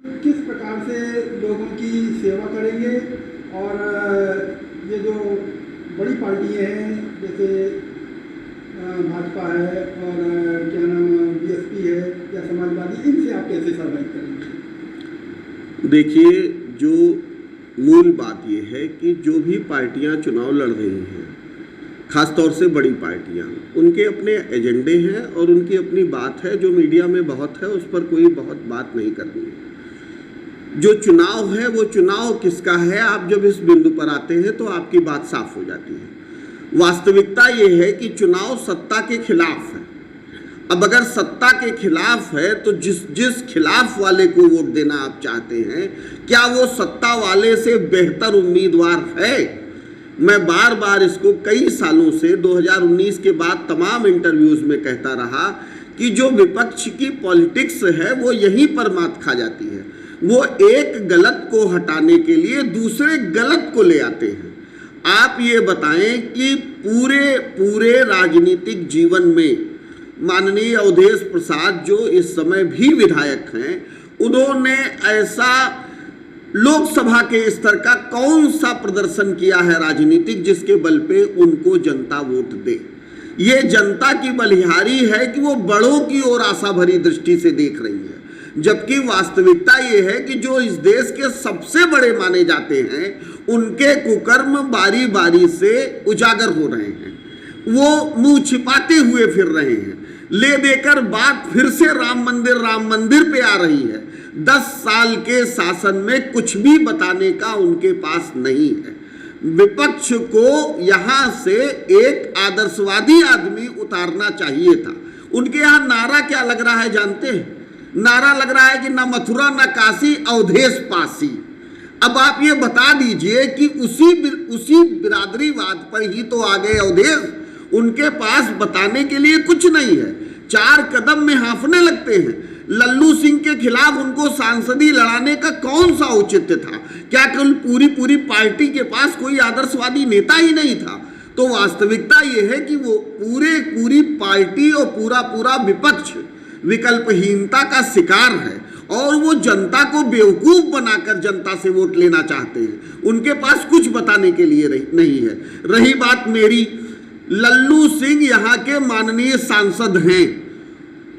किस प्रकार से लोगों की सेवा करेंगे और ये जो बड़ी पार्टियां हैं जैसे भाजपा है और क्या नाम बीएसपी है या समाजवादी, इनसे आप कैसे सर्वाइव करेंगे? देखिए, जो मूल बात ये है कि जो भी पार्टियां चुनाव लड़ रही हैं, खास तौर से बड़ी पार्टियां, उनके अपने एजेंडे हैं और उनकी अपनी बात है जो मीडिया में बहुत है, उस पर कोई बहुत बात नहीं करनी है। जो चुनाव है वो चुनाव किसका है, आप जब इस बिंदु पर आते हैं तो आपकी बात साफ हो जाती है। वास्तविकता ये है कि चुनाव सत्ता के खिलाफ है। अब अगर सत्ता के खिलाफ है तो जिस खिलाफ वाले को वोट देना आप चाहते हैं, क्या वो सत्ता वाले से बेहतर उम्मीदवार है? मैं बार बार इसको कई सालों से 2019 के बाद तमाम इंटरव्यूज में कहता रहा कि जो विपक्ष की पॉलिटिक्स है वो यहीं पर मात खा जाती है। वो एक गलत को हटाने के लिए दूसरे गलत को ले आते हैं। आप ये बताएं कि पूरे राजनीतिक जीवन में माननीय अवधेश प्रसाद जो इस समय भी विधायक हैं, उन्होंने ऐसा लोकसभा के स्तर का कौन सा प्रदर्शन किया है राजनीतिक जिसके बल पे उनको जनता वोट दे? ये जनता की बलिहारी है कि वो बड़ों की ओर आशा भरी दृष्टि से देख रही है, जबकि वास्तविकता ये है कि जो इस देश के सबसे बड़े माने जाते हैं उनके कुकर्म बारी बारी से उजागर हो रहे हैं। वो मुंह छिपाते हुए फिर रहे हैं। ले देकर बात फिर से राम मंदिर पे आ रही है। 10 साल के शासन में कुछ भी बताने का उनके पास नहीं है। विपक्ष को यहां से एक आदर्शवादी आदमी उतारना चाहिए था। उनके यहां नारा क्या लग रहा है जानते हैं? नारा लग रहा है कि न मथुरा न काशी, अवधेश पासी। अब आप ये बता दीजिए कि उसी बिरादरीवाद पर ही तो आ गए अवधेश। उनके पास बताने के लिए कुछ नहीं है, 4 कदम में हाँफने लगते हैं। लल्लू सिंह के खिलाफ उनको सांसदी लड़ाने का कौन सा औचित्य था? क्या कल पूरी पार्टी के पास कोई आदर्शवादी नेता ही नहीं था? तो वास्तविकता यह है कि वो पूरी पार्टी और पूरा विपक्ष विकल्पहीनता का शिकार है और वो जनता को बेवकूफ बनाकर जनता से वोट लेना चाहते हैं। उनके पास कुछ बताने के लिए नहीं है। रही बात मेरी, लल्लू सिंह यहाँ के माननीय सांसद हैं।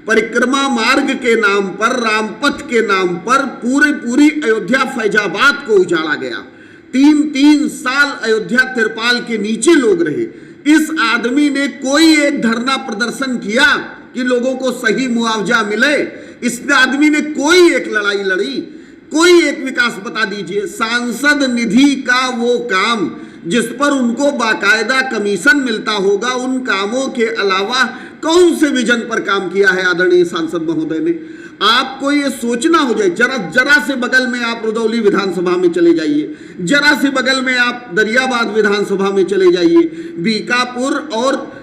परिक्रमा मार्ग के नाम पर, रामपथ के नाम पर पूरी अयोध्या फैजाबाद को उजाड़ा गया। 3 साल अयोध्या तिरपाल के नीचे लोग रहे। इस आदमी ने कोई एक धरना प्रदर्शन किया कि लोगों को सही मुआवजा मिले? इस आदमी ने कोई एक लड़ाई लड़ी? कोई एक विकास बता दीजिए। सांसद निधि का वो काम जिस पर उनको बाकायदा कमीशन मिलता होगा, उन कामों के अलावा कौन से विजन पर काम किया है आदरणीय सांसद महोदय ने? आपको ये सोचना हो जाए। जरा से बगल में आप रुदौली विधानसभा में चले जाइए, जरा से बगल में आप दरियाबाद विधानसभा में चले जाइए। बीकापुर और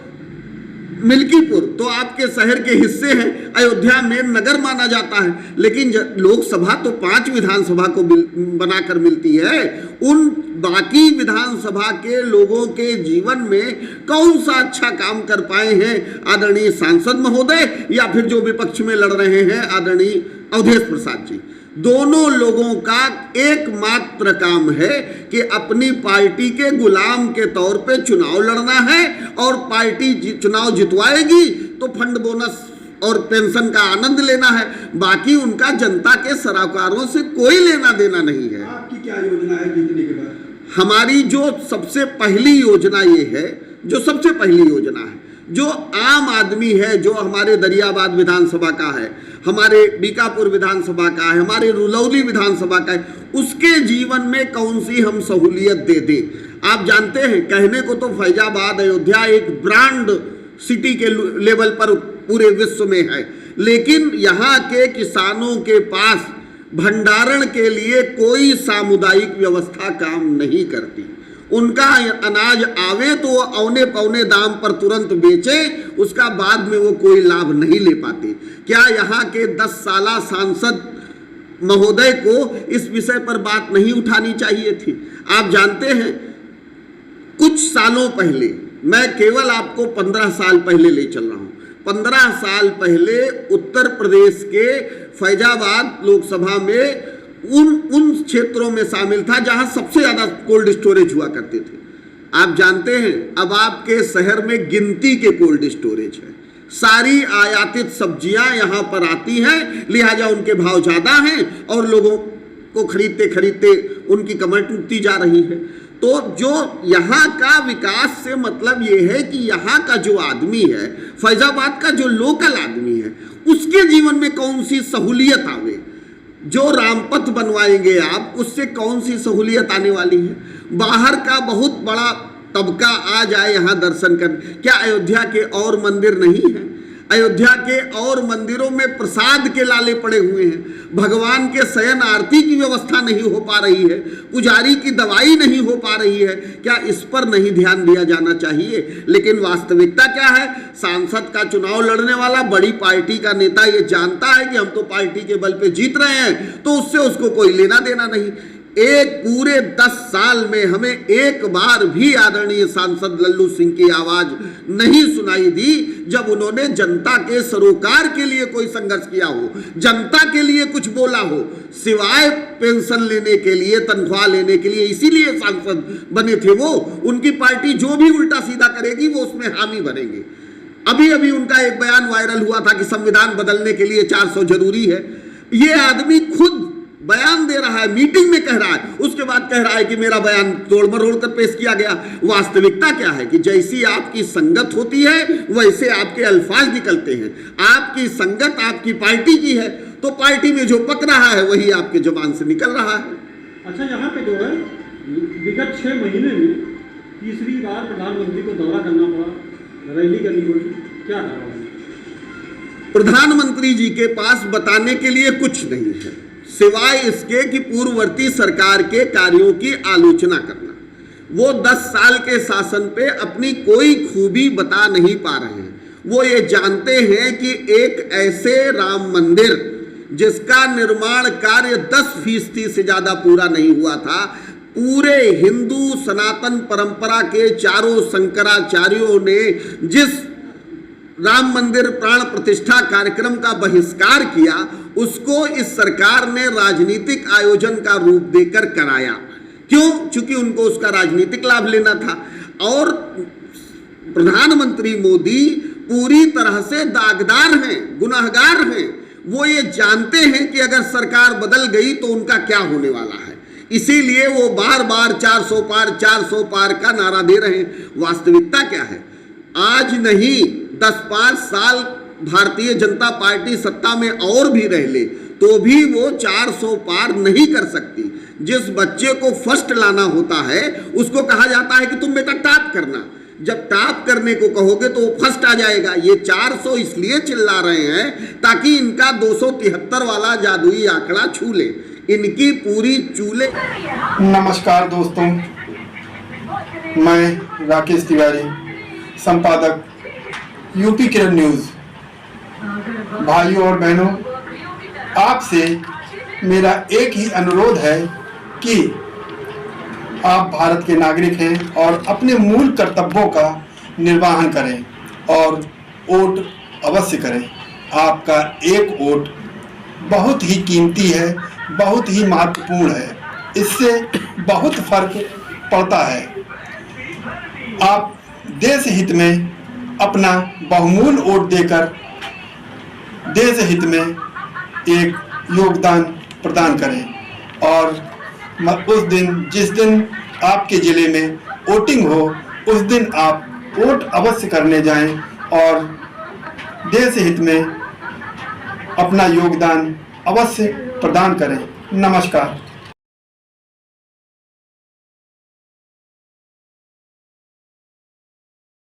मिल्कीपुर तो आपके शहर के हिस्से हैं। अयोध्या में नगर माना जाता है, लेकिन लोकसभा तो 5 विधानसभा को बनाकर मिलती है। उन बाकी विधानसभा के लोगों के जीवन में कौन सा अच्छा काम कर पाए हैं आदरणीय सांसद महोदय, या फिर जो विपक्ष में लड़ रहे हैं आदरणीय अवधेश प्रसाद जी? दोनों लोगों का एकमात्र काम है कि अपनी पार्टी के गुलाम के तौर पे चुनाव लड़ना है, और पार्टी चुनाव जितवाएगी तो फंड बोनस और पेंशन का आनंद लेना है। बाकी उनका जनता के सरोकारों से कोई लेना देना नहीं है। आपकी क्या योजना है जीतने के बाद? हमारी जो सबसे पहली योजना ये है, जो सबसे पहली योजना है, जो आम आदमी है, जो हमारे दरियाबाद विधानसभा का है, हमारे बीकापुर विधानसभा का है, हमारे रुलौली विधानसभा का है, उसके जीवन में कौन सी हम सहूलियत दे दें। आप जानते हैं, कहने को तो फैजाबाद अयोध्या एक ब्रांड सिटी के लेवल पर पूरे विश्व में है, लेकिन यहाँ के किसानों के पास भंडारण के लिए कोई सामुदायिक व्यवस्था काम नहीं करती। उनका अनाज आवे तो वो औने पौने दाम पर तुरंत बेचे, उसका बाद में वो कोई लाभ नहीं ले पाते। क्या यहाँ के 10 साला सांसद महोदय को इस विषय पर बात नहीं उठानी चाहिए थी? आप जानते हैं, कुछ सालों पहले, मैं केवल आपको 15 साल पहले ले चल रहा हूँ, 15 साल पहले उत्तर प्रदेश के फैजाबाद लोकसभा में उन क्षेत्रों में शामिल था जहां सबसे ज्यादा कोल्ड स्टोरेज हुआ करते थे। आप जानते हैं अब आपके शहर में गिनती के कोल्ड स्टोरेज है। सारी आयातित सब्जियां यहां पर आती हैं, लिहाजा उनके भाव ज्यादा हैं और लोगों को खरीदते खरीदते उनकी कमर टूटती जा रही है। तो जो यहाँ का विकास से मतलब ये है कि यहाँ का जो आदमी है, फैजाबाद का जो लोकल आदमी है, उसके जीवन में कौन सी सहूलियत आवे। जो रामपथ बनवाएंगे आप, उससे कौन सी सहूलियत आने वाली है। बाहर का बहुत बड़ा तबका आ जाए यहाँ दर्शन करने। क्या अयोध्या के और मंदिर नहीं हैं? अयोध्या के और मंदिरों में प्रसाद के लाले पड़े हुए हैं। भगवान के शयन आरती की व्यवस्था नहीं हो पा रही है, पुजारी की दवाई नहीं हो पा रही है। क्या इस पर नहीं ध्यान दिया जाना चाहिए? लेकिन वास्तविकता क्या है? सांसद का चुनाव लड़ने वाला बड़ी पार्टी का नेता ये जानता है कि हम तो पार्टी के बल पे जीत रहे हैं, तो उससे उसको कोई लेना देना नहीं। एक पूरे 10 साल में हमें एक बार भी आदरणीय सांसद लल्लू सिंह की आवाज नहीं सुनाई दी जब उन्होंने जनता के सरोकार के लिए कोई संघर्ष किया हो, जनता के लिए कुछ बोला हो, सिवाय पेंशन लेने के लिए, तनख्वाह लेने के लिए। इसीलिए सांसद बने थे वो। उनकी पार्टी जो भी उल्टा सीधा करेगी वो उसमें हामी बनेंगे। अभी अभी उनका एक बयान वायरल हुआ था कि संविधान बदलने के लिए 400 जरूरी है। ये आदमी खुद बयान दे रहा है, मीटिंग में कह रहा है, उसके बाद कह रहा है कि मेरा बयान तोड़ मरोड़ कर पेश किया गया। वास्तविकता क्या है कि जैसी आपकी संगत होती है वैसे आपके अल्फाज निकलते हैं। आपकी संगत आपकी पार्टी की है तो पार्टी में जो पक रहा है वही आपके जुबान से निकल रहा है। अच्छा, यहाँ पे जो है विगत 6 महीने में तीसरी बार प्रधानमंत्री को दौरा करना पड़ा, रैली करनी पड़ी, क्या कारण है? प्रधानमंत्री जी के पास बताने के लिए कुछ नहीं है सिवाय इसके कि पूर्ववर्ती सरकार के कार्यों की आलोचना करना। वो 10 साल के शासन पे अपनी कोई खूबी बता नहीं पा रहे हैं। वो ये जानते हैं कि एक ऐसे राम मंदिर जिसका निर्माण कार्य 10% से ज्यादा पूरा नहीं हुआ था, पूरे हिंदू सनातन परंपरा के चारों शंकराचार्यों ने जिस राम मंदिर प्राण प्रतिष्ठा कार्यक्रम का बहिष्कार किया, उसको इस सरकार ने राजनीतिक आयोजन का रूप देकर कराया। क्यों? क्योंकि उनको उसका राजनीतिक लाभ लेना था। और प्रधानमंत्री मोदी पूरी तरह से दागदार हैं, गुनाहगार हैं। वो ये जानते हैं कि अगर सरकार बदल गई तो उनका क्या होने वाला है। इसीलिए वो बार बार 400 पार 400 पार का नारा दे रहे हैं। वास्तविकता क्या है? आज नहीं 10-5 साल भारतीय जनता पार्टी सत्ता में और भी रह ले तो भी वो 400 पार नहीं कर सकती। जिस बच्चे को फर्स्ट लाना होता है उसको कहा जाता है कि तुम बेटा टॉप करना। जब टॉप करने को कहोगे तो वो फर्स्ट आ जाएगा। ये 400 इसलिए चिल्ला रहे हैं ताकि इनका 273 वाला जादुई आंकड़ा छू ले, इनकी पूरी चूले। नमस्कार दोस्तों, मैं राकेश तिवारी, संपादक यूपी किरण न्यूज़। भाइयों और बहनों, आपसे मेरा एक ही अनुरोध है कि आप भारत के नागरिक हैं और अपने मूल कर्तव्यों का निर्वहन करें और वोट अवश्य करें। आपका एक वोट बहुत ही कीमती है, बहुत ही महत्वपूर्ण है, इससे बहुत फर्क पड़ता है। आप देश हित में अपना बहुमूल्य वोट देकर देश हित में एक योगदान प्रदान करें और उस दिन, जिस दिन आपके ज़िले में वोटिंग हो, उस दिन आप वोट अवश्य करने जाएं और देश हित में अपना योगदान अवश्य प्रदान करें। नमस्कार।